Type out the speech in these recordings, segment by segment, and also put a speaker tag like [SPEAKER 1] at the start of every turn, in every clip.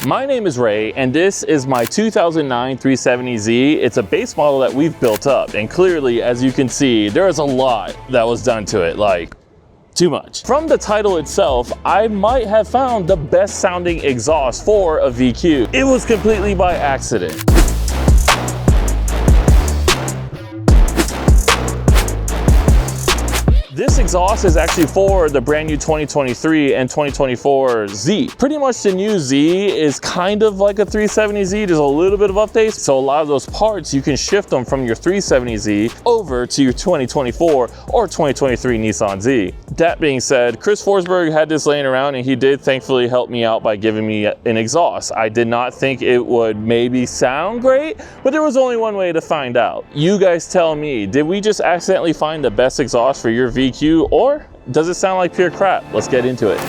[SPEAKER 1] My name is Ray, and this is my 2009 370Z. It's a base model that we've built up, and clearly, as you can see, there is a lot that was done to it, like too much. From the title itself, I might have found the best sounding exhaust for a VQ. It was completely by accident. This exhaust is actually for the brand new 2023 and 2024 Z. Pretty much the new Z is kind of like a 370Z. There's a little bit of updates. So a lot of those parts, you can shift them from your 370Z over to your 2024 or 2023 Nissan Z. That being said, Chris Forsberg had this laying around and he did thankfully help me out by giving me an exhaust. I did not think it would maybe sound great, but there was only one way to find out. You guys tell me, did we just accidentally find the best exhaust for your VQ, or does it sound like pure crap? Let's get into it.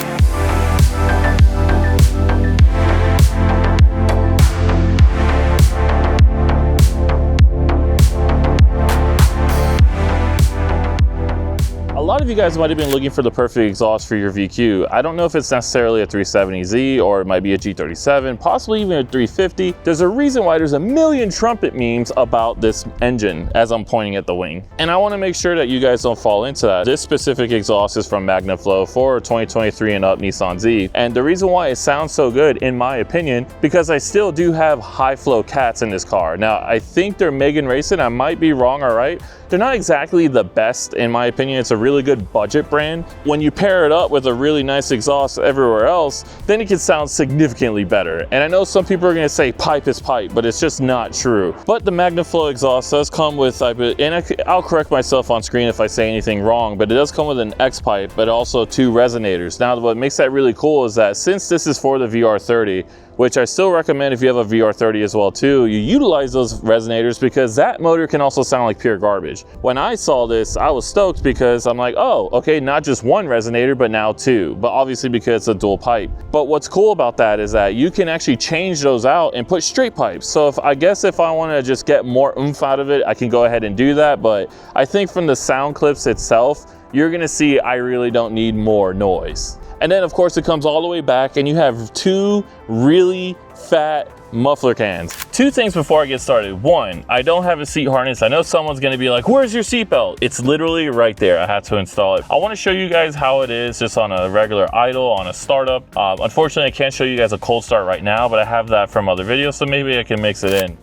[SPEAKER 1] A lot of you guys might have been looking for the perfect exhaust for your VQ. I don't know if it's necessarily a 370Z or it might be a G37, possibly even a 350. There's a reason why there's a million trumpet memes about this engine as I'm pointing at the wing. And I want to make sure that you guys don't fall into that. This specific exhaust is from Magnaflow for 2023 and up Nissan Z. And the reason why it sounds so good, in my opinion, because I still do have high flow cats in this car. Now, I think they're Megan Racing. I might be wrong, all right? They're not exactly the best, in my opinion. It's a really good budget brand. When you pair it up with a really nice exhaust everywhere else, then it can sound significantly better. And I know some people are gonna say pipe is pipe, but it's just not true. But the Magnaflow exhaust does come with, and I'll correct myself on screen if I say anything wrong, but it does come with an X pipe, but also 2 resonators. Now, what makes that really cool is that since this is for the VR30, which I still recommend if you have a VR30 as well too, you utilize those resonators because that motor can also sound like pure garbage. When I saw this, I was stoked because I'm like, oh, okay, not just 1 resonator, but now 2, but obviously because it's a dual pipe. But what's cool about that is that you can actually change those out and put straight pipes. So I guess if I wanna just get more oomph out of it, I can go ahead and do that. But I think from the sound clips itself, you're gonna see I really don't need more noise. And then of course it comes all the way back and you have 2 really fat muffler cans. 2 things before I get started. 1, I don't have a seat harness. I know someone's gonna be like, where's your seatbelt? It's literally right there. I had to install it. I wanna show you guys how it is just on a regular idle, on a startup. Unfortunately, I can't show you guys a cold start right now, but I have that from other videos, so maybe I can mix it in.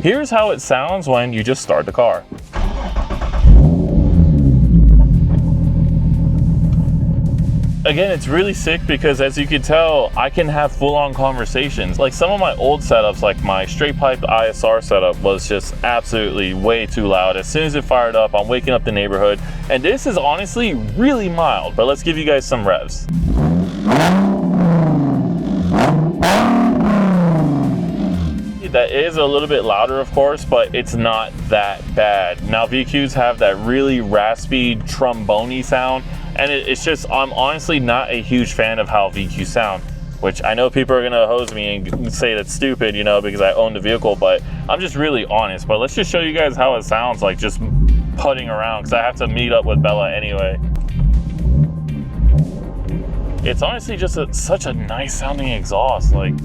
[SPEAKER 1] Here's how it sounds when you just start the car. Again, it's really sick because as you can tell, I can have full-on conversations. Like some of my old setups, like my straight pipe ISR setup was just absolutely way too loud. As soon as it fired up, I'm waking up the neighborhood. And this is honestly really mild, but let's give you guys some revs. That is a little bit louder, of course, but it's not that bad. Now, VQs have that really raspy, trombone-y sound, and it's just, I'm honestly not a huge fan of how VQs sound, which I know people are gonna hose me and say that's stupid, you know, because I own the vehicle, but I'm just really honest. But let's just show you guys how it sounds like just putting around, because I have to meet up with Bella anyway. It's honestly just such a nice sounding exhaust, like.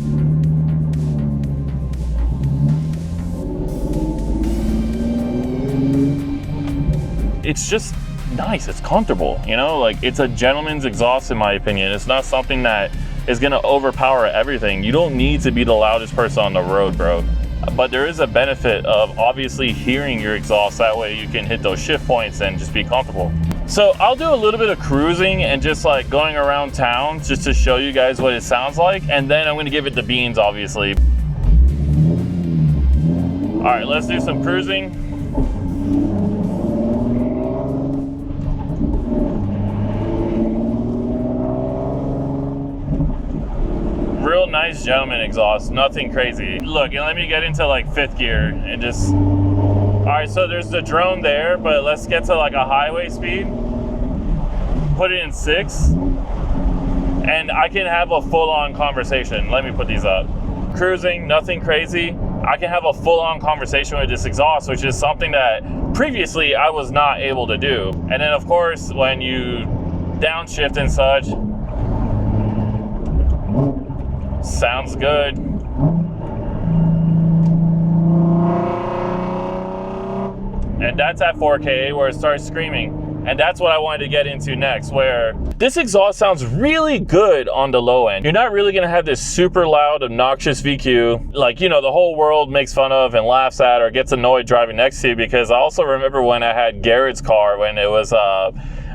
[SPEAKER 1] It's just nice, it's comfortable, you know, like it's a gentleman's exhaust in my opinion. It's not something that is gonna overpower everything. You don't need to be the loudest person on the road, bro. But there is a benefit of obviously hearing your exhaust, that way you can hit those shift points and just be comfortable. So I'll do a little bit of cruising and just like going around town just to show you guys what it sounds like, and then I'm gonna give it the beans, obviously. All right, let's do some cruising. Real nice gentleman exhaust, nothing crazy. Look, and let me get into like 5th gear and just, all right, so there's the drone there, but let's get to like a highway speed. Put it in 6, and I can have a full-on conversation. Let me put these up. Cruising, nothing crazy. I can have a full-on conversation with this exhaust, which is something that previously I was not able to do. And then of course, when you downshift and such, sounds good. And that's at 4K where it starts screaming. And that's what I wanted to get into next, where this exhaust sounds really good on the low end. You're not really gonna have this super loud, obnoxious VQ, like, you know, the whole world makes fun of and laughs at or gets annoyed driving next to you, because I also remember when I had Garrett's car, when it was a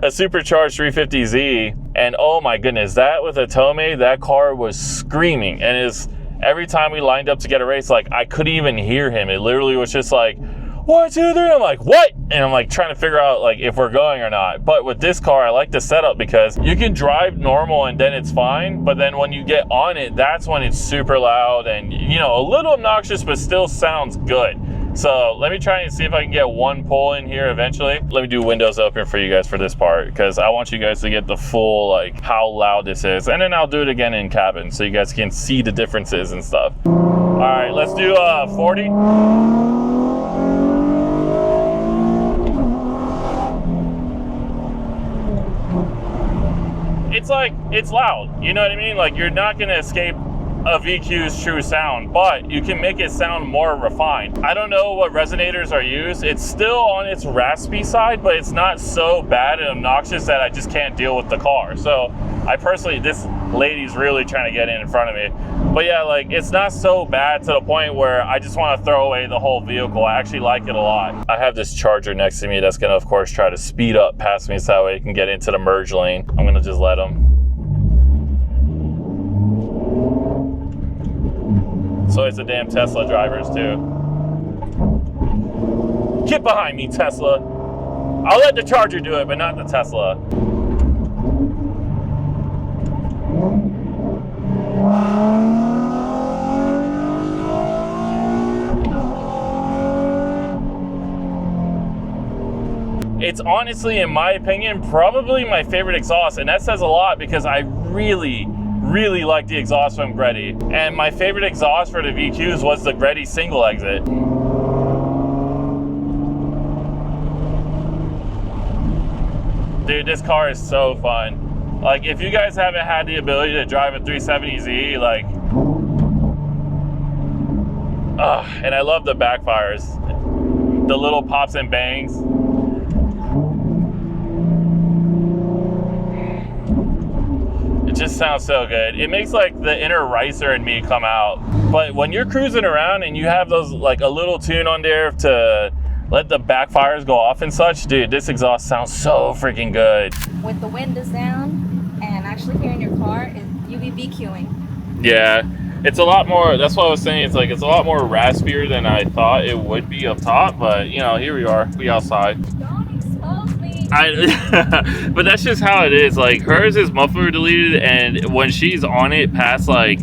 [SPEAKER 1] supercharged 350Z, and oh my goodness, that with a Tomei, that car was screaming. And every time we lined up to get a race, like, I couldn't even hear him. It literally was just like, 1, 2, 3, I'm like, what? And I'm like trying to figure out like if we're going or not. But with this car, I like the setup because you can drive normal and then it's fine. But then when you get on it, that's when it's super loud and, you know, a little obnoxious, but still sounds good. So let me try and see if I can get one pull in here eventually. Let me do windows open for you guys for this part, because I want you guys to get the full, like, how loud this is. And then I'll do it again in cabin so you guys can see the differences and stuff. All right, let's do 40. It's like, it's loud, you know what I mean? Like, you're not gonna escape a VQ's true sound, but you can make it sound more refined. I don't know what resonators are used. It's still on its raspy side, but it's not so bad and obnoxious that I just can't deal with the car. So I personally, this lady's really trying to get in front of me. But yeah, like, it's not so bad to the point where I just want to throw away the whole vehicle. I actually like it a lot. I have this Charger next to me that's gonna, of course, try to speed up past me so that way it can get into the merge lane. I'm gonna just let him. So it's the damn Tesla drivers too. Get behind me, Tesla. I'll let the Charger do it, but not the Tesla. It's honestly, in my opinion, probably my favorite exhaust, and that says a lot because I really like the exhaust from Greddy. And my favorite exhaust for the VQs was the Greddy single exit. Dude, this car is so fun. Like, if you guys haven't had the ability to drive a 370Z, like, and I love the backfires, the little pops and bangs. Just sounds so good. It makes like the inner racer in me come out. But when you're cruising around and you have those, like, a little tune on there to let the backfires go off and such, dude, this exhaust sounds so freaking good.
[SPEAKER 2] With the windows down and actually hearing your car, you be BQing.
[SPEAKER 1] Yeah, it's a lot more, that's what I was saying, it's like, it's a lot more raspier than I thought it would be up top, but you know, here we are, we outside.
[SPEAKER 2] Don't expose me.
[SPEAKER 1] But that's just how it is. Like, hers is muffler deleted, and when she's on it past like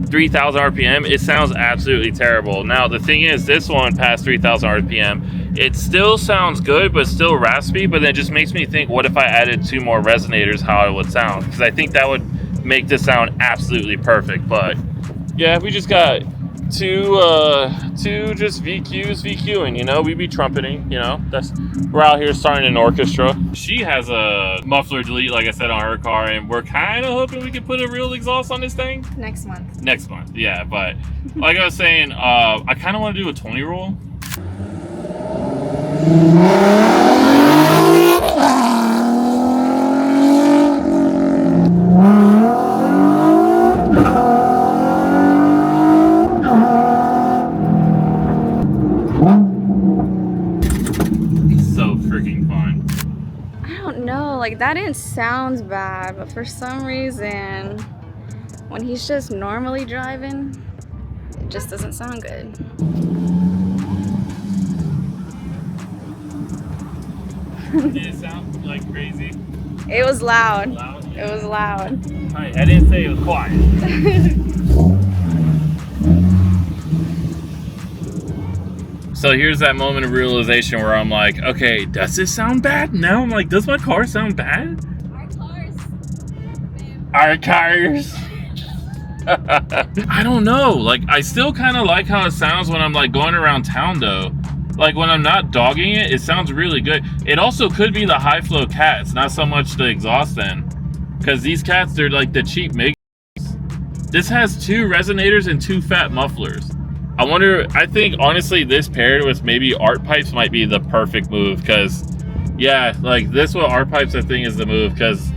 [SPEAKER 1] 3,000 RPM, it sounds absolutely terrible. Now the thing is, this one past 3,000 RPM, it still sounds good, but still raspy. But then it just makes me think, what if I added 2 more resonators, how it would sound? Because I think that would make this sound absolutely perfect. But yeah, we just got two just VQing, you know, we be trumpeting, you know, we're out here starting an orchestra. She has a muffler delete, like I said, on her car, and we're kind of hoping we can put a real exhaust on this thing.
[SPEAKER 2] Next month,
[SPEAKER 1] yeah, but like I was saying, I kind of want to do a 20 rule.
[SPEAKER 2] like that didn't sound bad, but for some reason when he's just normally driving, it just doesn't sound good.
[SPEAKER 1] Did it sound like crazy?
[SPEAKER 2] It was loud.
[SPEAKER 1] Yeah.
[SPEAKER 2] It was loud.
[SPEAKER 1] Alright, I didn't say it was quiet. So here's that moment of realization where I'm like, okay, does this sound bad? Now I'm like, does my car sound bad? Our cars. I don't know. Like, I still kind of like how it sounds when I'm like going around town though. Like when I'm not dogging it, it sounds really good. It also could be the high flow cats, not so much the exhaust then. Because these cats, they're like the cheap MIG. This has 2 resonators and 2 fat mufflers. I wonder, I think honestly this paired with maybe art pipes might be the perfect move, because yeah, like this with art pipes I think is the move, because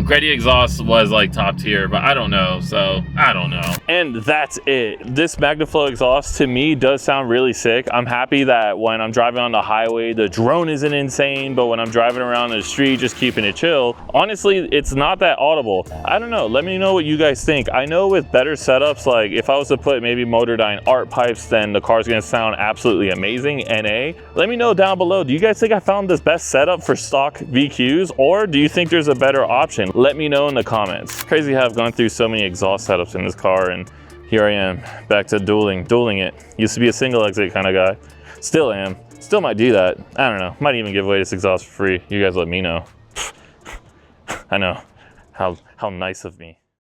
[SPEAKER 1] Gretty exhaust was like top tier, but I don't know, so I don't know. And that's it. This Magnaflow exhaust to me does sound really sick. I'm happy that when I'm driving on the highway, the drone isn't insane, but when I'm driving around the street, just keeping it chill, honestly, it's not that audible. I don't know, let me know what you guys think. I know with better setups, like if I was to put maybe Motordyne art pipes, then the car's gonna sound absolutely amazing, NA. Let me know down below, do you guys think I found this best setup for stock VQs, or do you think there's a better option? Let me know in the comments. Crazy how I've gone through so many exhaust setups in this car, and here I am back to dueling it. Used to be a single exit kind of guy. Still am. Still might do that. I don't know. Might even give away this exhaust for free. You guys let me know. I know. How nice of me.